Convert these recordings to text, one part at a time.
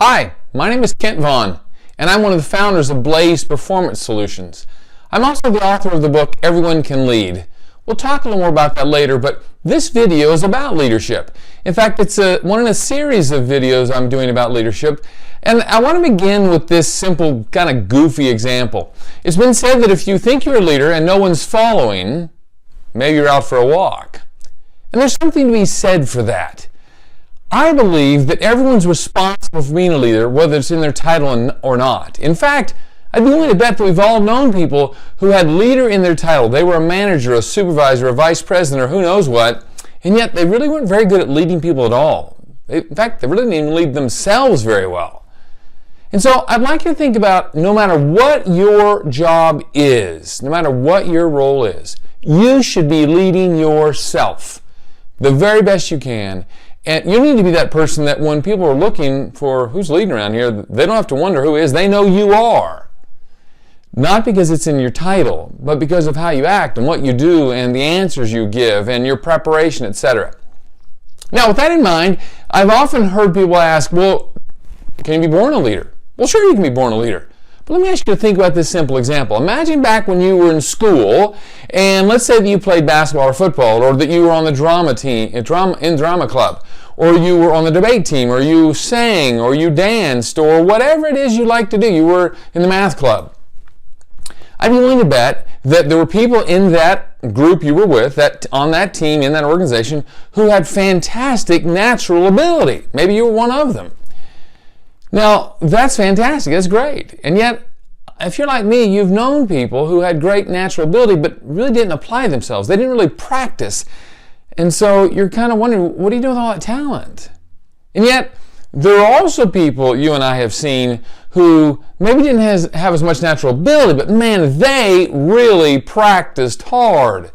Hi, my name is Kent Vaughn, and I'm one of the founders of Blaze Performance Solutions. I'm also the author of the book, Everyone Can Lead. We'll talk a little more about that later, but this video is about leadership. In fact, it's one in a series of videos I'm doing about leadership, and I want to begin with this simple, kind of goofy example. It's been said that if you think you're a leader and no one's following, maybe you're out for a walk. And there's something to be said for that. I believe that everyone's responsible for being a leader, whether it's in their title or not. In fact, I'd be willing to bet that we've all known people who had leader in their title. They were a manager, a supervisor, a vice president, or who knows what, and yet they really weren't very good at leading people at all. In fact, they really didn't even lead themselves very well. And so I'd like you to think about, no matter what your job is, no matter what your role is, you should be leading yourself the very best you can. And you need to be that person that when people are looking for who's leading around here, they don't have to wonder who is. They know you are. Not because it's in your title, but because of how you act and what you do and the answers you give and your preparation, etc. Now, with that in mind, I've often heard people ask, well, can you be born a leader? Well, sure you can be born a leader. But let me ask you to think about this simple example. Imagine back when you were in school, and let's say that you played basketball or football, or that you were on the drama team, in drama club, or you were on the debate team, or you sang, or you danced, or whatever it is you like to do. You were in the math club. I'd be willing to bet that there were people in that group you were with, on that team, in that organization, who had fantastic natural ability. Maybe you were one of them. Now, that's fantastic. That's great. And yet, if you're like me, you've known people who had great natural ability but really didn't apply themselves. They didn't really practice. And so you're kind of wondering, what do you do with all that talent? And yet, there are also people you and I have seen who maybe didn't have as much natural ability, but man, they really practiced hard.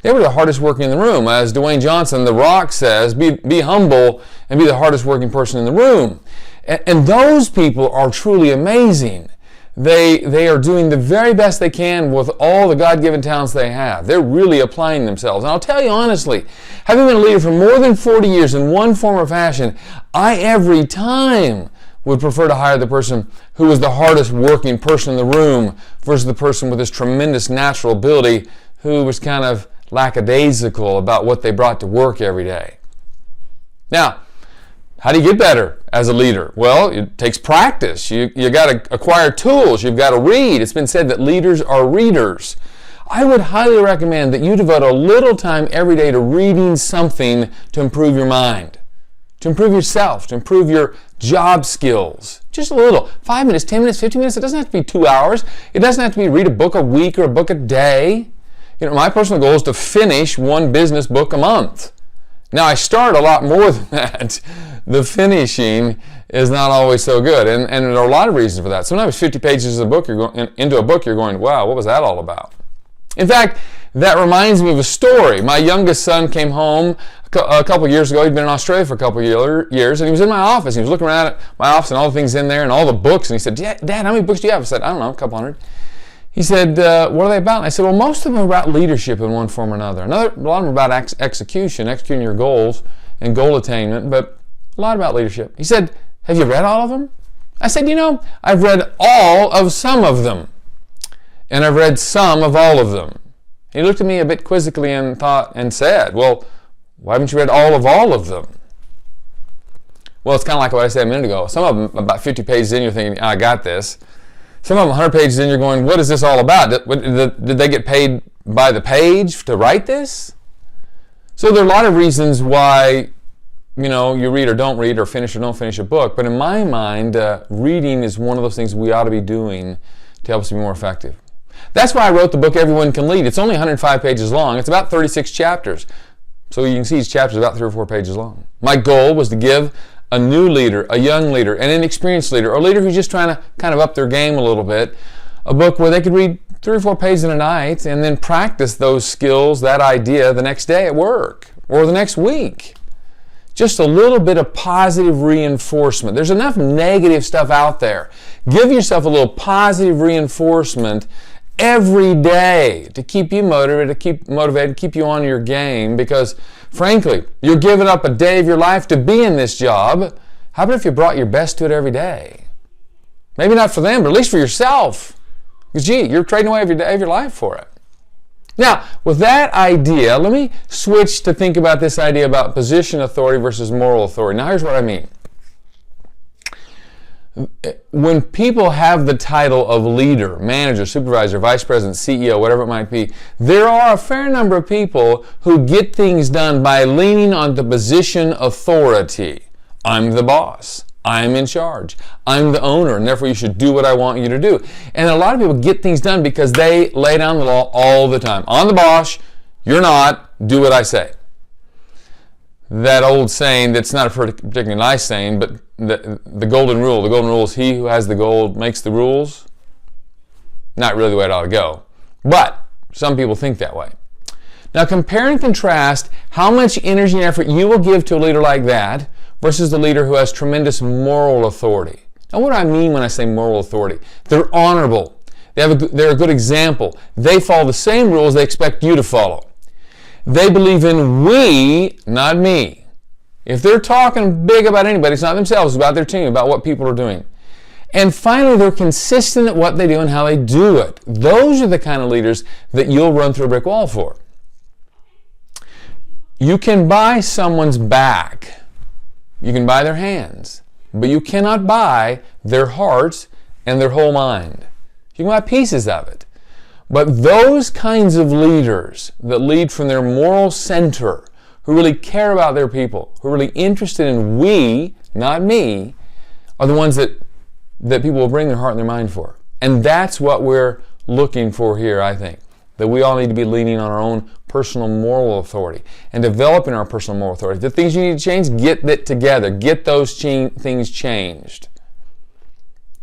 They were the hardest working in the room. As Dwayne Johnson, The Rock, says, be humble and be the hardest working person in the room. And those people are truly amazing. They are doing the very best they can with all the God-given talents they have. They're really applying themselves. And I'll tell you honestly, having been a leader for more than 40 years in one form or fashion, I every time would prefer to hire the person who was the hardest working person in the room versus the person with this tremendous natural ability who was kind of lackadaisical about what they brought to work every day. Now, how do you get better as a leader? Well, it takes practice. You got to acquire tools. You've got to read. It's been said that leaders are readers. I would highly recommend that you devote a little time every day to reading something to improve your mind, to improve yourself, to improve your job skills. Just a little. 5 minutes, 10 minutes, 15 minutes. It doesn't have to be 2 hours. It doesn't have to be read a book a week or a book a day. You know, my personal goal is to finish one business book a month. Now, I start a lot more than that. The finishing is not always so good, and there are a lot of reasons for that. Sometimes 50 pages of a book, into a book, you're going, wow, what was that all about? In fact, that reminds me of a story. My youngest son came home a couple years ago. He'd been in Australia for a couple years, and he was in my office. He was looking around at my office and all the things in there and all the books, and he said, Dad, how many books do you have? I said, I don't know, a couple hundred. He said, what are they about? And I said, well, most of them are about leadership in one form or another. A lot of them are about executing your goals and goal attainment, but a lot about leadership. He said, have you read all of them? I said, I've read all of some of them, and I've read some of all of them. He looked at me a bit quizzically and said, well, why haven't you read all of them? Well, it's kind of like what I said a minute ago. Some of them, about 50 pages in, you're thinking, I got this. Some of them 100 pages in, you're going, what is this all about? Did they get paid by the page to write this? So there are a lot of reasons why, you read or don't read or finish or don't finish a book. But in my mind, reading is one of those things we ought to be doing to help us be more effective. That's why I wrote the book, Everyone Can Lead. It's only 105 pages long. It's about 36 chapters. So you can see each chapter is about 3 or 4 pages long. My goal was to give a new leader, a young leader, an inexperienced leader, or a leader who's just trying to kind of up their game a little bit, a book where they could read 3 or 4 pages in a night and then practice those skills, that idea, the next day at work or the next week. Just a little bit of positive reinforcement. There's enough negative stuff out there. Give yourself a little positive reinforcement every day to keep you motivated, keep you on your game, because frankly, you're giving up a day of your life to be in this job, How about if you brought your best to it every day? Maybe not for them, but at least for yourself. Because, gee, you're trading away every day of your life for it. Now, with that idea, let me switch to think about this idea about position authority versus moral authority. Now, here's what I mean. When people have the title of leader, manager, supervisor, vice president, CEO, whatever it might be, there are a fair number of people who get things done by leaning on the position authority. I'm the boss. I'm in charge. I'm the owner, and therefore you should do what I want you to do. And a lot of people get things done because they lay down the law all the time. I'm the boss. You're not. Do what I say. That old saying that's not a particularly nice saying, but the golden rule is he who has the gold makes the rules. Not really the way it ought to go. But some people think that way. Now compare and contrast how much energy and effort you will give to a leader like that versus the leader who has tremendous moral authority. Now what do I mean when I say moral authority? They're honorable. They're a good example. They follow the same rules they expect you to follow. They believe in we, not me. If they're talking big about anybody, it's not themselves, it's about their team, about what people are doing. And finally, they're consistent at what they do and how they do it. Those are the kind of leaders that you'll run through a brick wall for. You can buy someone's back. You can buy their hands. But you cannot buy their hearts and their whole mind. You can buy pieces of it. But those kinds of leaders that lead from their moral center, who really care about their people, who are really interested in we, not me, are the ones that people will bring their heart and their mind for. And that's what we're looking for here, I think. That we all need to be leaning on our own personal moral authority and developing our personal moral authority. The things you need to change, get that together. Get those things changed.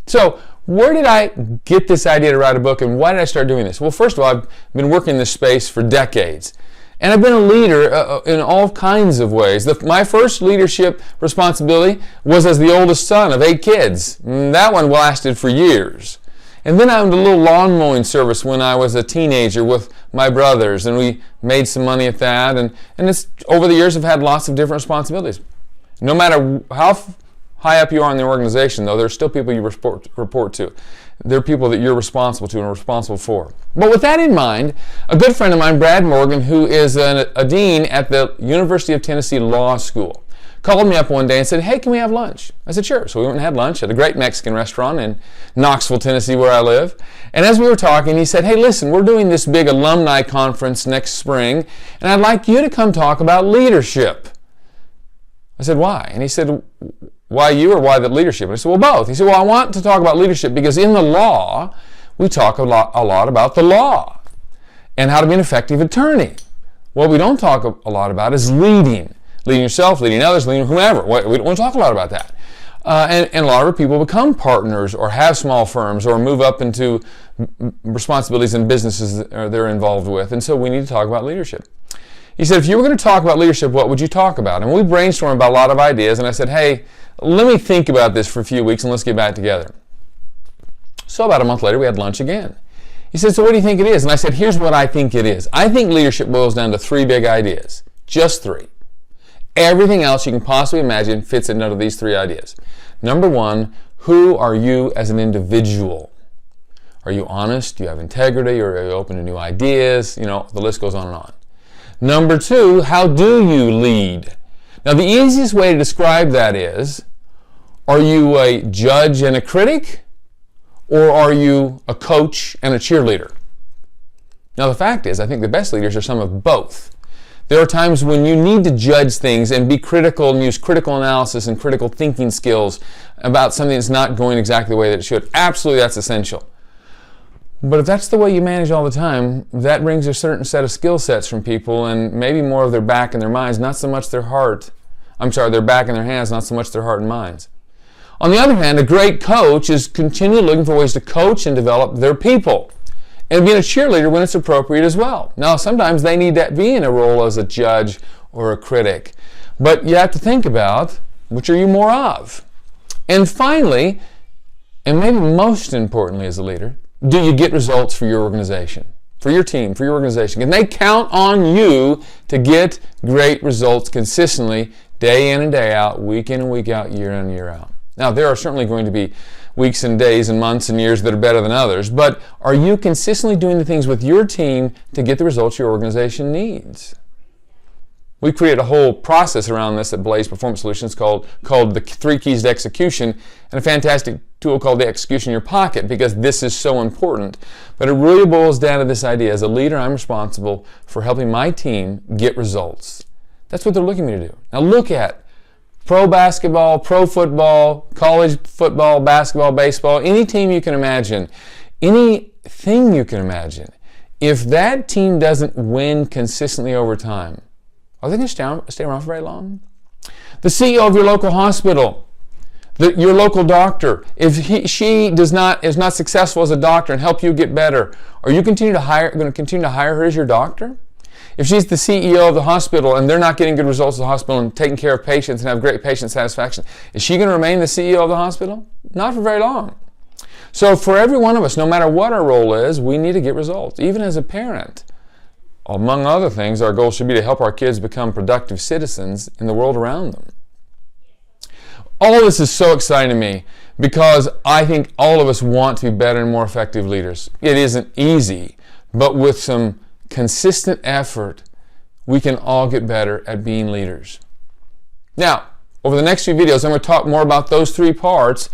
So, where did I get this idea to write a book, and why did I start doing this? Well, first of all, I've been working in this space for decades. And I've been a leader in all kinds of ways. My first leadership responsibility was as the oldest son of 8 kids. That one lasted for years. And then I owned a little lawn mowing service when I was a teenager with my brothers, and we made some money at that. And over the years, I've had lots of different responsibilities. No matter how high up you are in the organization, though, there's still people you report to. There are people that you're responsible to and responsible for. But with that in mind, a good friend of mine, Brad Morgan, who is a dean at the University of Tennessee Law School, called me up one day and said, hey, can we have lunch? I said, sure. So we went and had lunch at a great Mexican restaurant in Knoxville, Tennessee, where I live. And as we were talking, he said, hey, listen, we're doing this big alumni conference next spring, and I'd like you to come talk about leadership. I said, why? And he said, why you or why the leadership? And I said, well, both. He said, well, I want to talk about leadership because in the law, we talk a lot about the law and how to be an effective attorney. What we don't talk a lot about is leading. Leading yourself, leading others, leading whomever. We don't talk a lot about that. And a lot of people become partners or have small firms or move up into responsibilities in businesses that they're involved with. And so we need to talk about leadership. He said, if you were going to talk about leadership, what would you talk about? And we brainstormed about a lot of ideas, and I said, hey, let me think about this for a few weeks and let's get back together. So about a month later, we had lunch again. He said, so what do you think it is? And I said, here's what I think it is. I think leadership boils down to 3 big ideas. Just 3. Everything else you can possibly imagine fits into these 3 ideas. Number 1, who are you as an individual? Are you honest? Do you have integrity? Or are you open to new ideas? You know, the list goes on and on. Number 2, how do you lead? Now, the easiest way to describe that is, are you a judge and a critic? Or are you a coach and a cheerleader? Now, the fact is, I think the best leaders are some of both. There are times when you need to judge things and be critical and use critical analysis and critical thinking skills about something that's not going exactly the way that it should. Absolutely, that's essential. But if that's the way you manage all the time, that brings a certain set of skill sets from people and maybe more of their back and their minds, not so much their heart. Their back and their hands, not so much their heart and minds. On the other hand, a great coach is continually looking for ways to coach and develop their people. And being a cheerleader when it's appropriate as well. Now, sometimes they need to be in a role as a judge or a critic. But you have to think about, which are you more of? And finally, and maybe most importantly as a leader, do you get results for your organization, for your team, for your organization? Can they count on you to get great results consistently day in and day out, week in and week out, year in and year out. Now, there are certainly going to be weeks and days and months and years that are better than others, but are you consistently doing the things with your team to get the results your organization needs? We created a whole process around this at Blaze Performance Solutions called the 3 Keys to Execution, and a fantastic tool called the Execution in Your Pocket, because this is so important. But it really boils down to this idea: as a leader, I'm responsible for helping my team get results. That's what they're looking at me to do. Now look at pro basketball, pro football, college football, basketball, baseball, any team you can imagine, anything you can imagine. If that team doesn't win consistently over time, are they going to stay around for very long? The CEO of your local hospital, your local doctor, if she is not successful as a doctor and help you get better, are you going to continue to hire her as your doctor? If she's the CEO of the hospital and they're not getting good results at the hospital and taking care of patients and have great patient satisfaction, is she going to remain the CEO of the hospital? Not for very long. So for every one of us, no matter what our role is, we need to get results. Even as a parent, among other things, our goal should be to help our kids become productive citizens in the world around them. All of this is so exciting to me because I think all of us want to be better and more effective leaders. It isn't easy, but with some consistent effort, we can all get better at being leaders. Now, over the next few videos, I'm going to talk more about those 3 parts.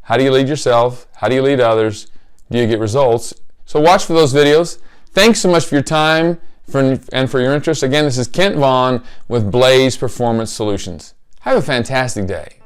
How do you lead yourself? How do you lead others? Do you get results? So watch for those videos. Thanks so much for your time and for your interest. Again, this is Kent Vaughn with Blaze Performance Solutions. Have a fantastic day.